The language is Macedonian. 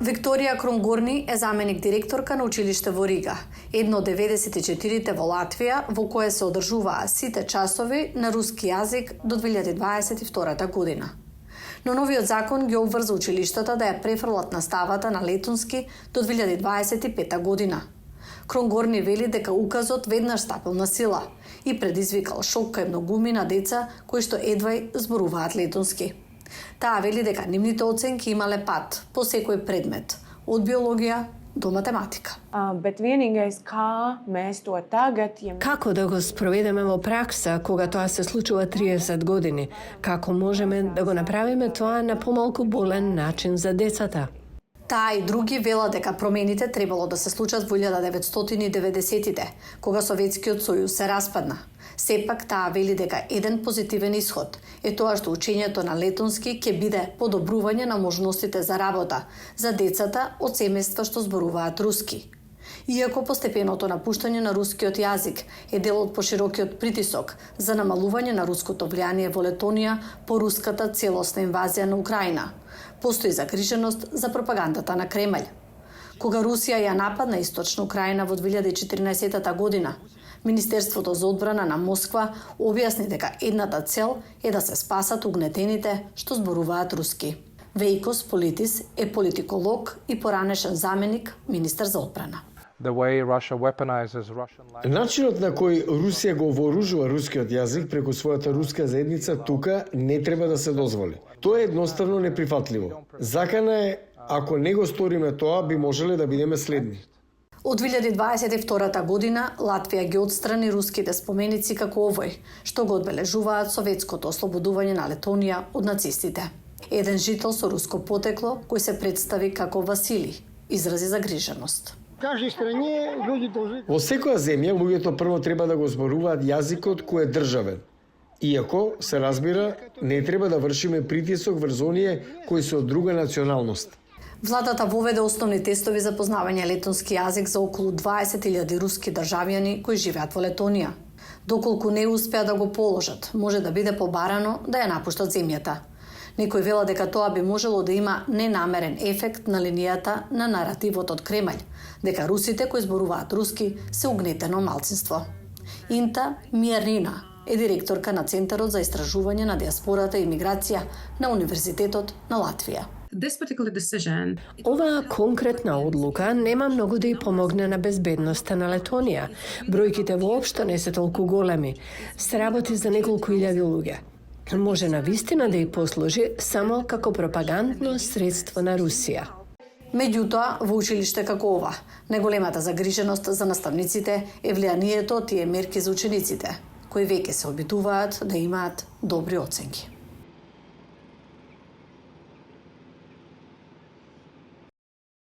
Викторија Кронгорни е заменик директорка на училиште во Рига, едно од 94-те во Латвија во кое се одржуваа сите часови на руски јазик до 2022 година. Но новиот закон ги обврза училиштата да ја префрлат наставата на летонски до 2025 година. Кронгорни вели дека указот веднаш стапил на сила и предизвикал шок кај многумина деца кои што едвај зборуваат летонски. Таа вели дека нивните оценки имале пат по секој предмет, од биологија до математика. Како да го спроведеме во пракса кога тоа се случува 30 години? Како можеме да го направиме тоа на помалку болен начин за децата? Таа и други велат дека промените требало да се случат во 1990-тите, кога Советскиот сојуз се распадна. Сепак таа вели дека еден позитивен исход е тоа што учењето на летонски ќе биде подобрување на можностите за работа за децата од семејства што зборуваат руски. Иако постепеното напуштање на рускиот јазик е дел од поширокиот притисок за намалување на руското влијание во Летонија по руската целосна инвазија на Украина, постои загриженост за пропагандата на Кремљ. Кога Русија ја нападна источна Украина во 2014 година, Министерството за одбрана на Москва објасни дека едната цел е да се спасат угнетените што зборуваат руски. Вејкос Политис е политиколог и поранешен заменик министар за одбрана. Начинот на кој Русија го вооружува рускиот јазик преку својата руска заедница тука не треба да се дозволи. Тоа е едноставно неприфатливо. Закана е, ако не го сториме тоа, би можеле да бидеме следни. Од 2022 година Латвија ги отстрани руските споменици како овој, што го одбележуваат советското ослободување на Летонија од нацистите. Еден жител со руско потекло, кој се представи како Васили, изрази загриженост. Во секоја земја луѓето прво треба да го зборуваат јазикот кој е државен. Иако, се разбира, не треба да вршиме притисок врз оние кои се од друга националност. Владата воведе основни тестови за познавање летонски јазик за околу 20.000 руски државјани кои живеат во Летонија. Доколку не успеа да го положат, може да биде побарано да ја напуштат земјата. Некој вела дека тоа би можело да има ненамерен ефект на линијата на наративот од Кремљ, дека русите кои зборуваат руски се угнетено малцинство. Инта Миернина е директорка на Центарот за истражување на диаспората и миграција на Универзитетот на Латвија. Оваа конкретна одлука нема многу да ја помогне на безбедноста на Летонија. Бројките воопшто не се толку големи. Се работи за неколку илјади луѓе. Може на вистина да ја послужи само како пропагандно средство на Русија. Меѓутоа, во училиште како ова, најголемата загриженост за наставниците е влијанието од тие мерки за учениците, кои веќе се обидуваат да имаат добри оценки.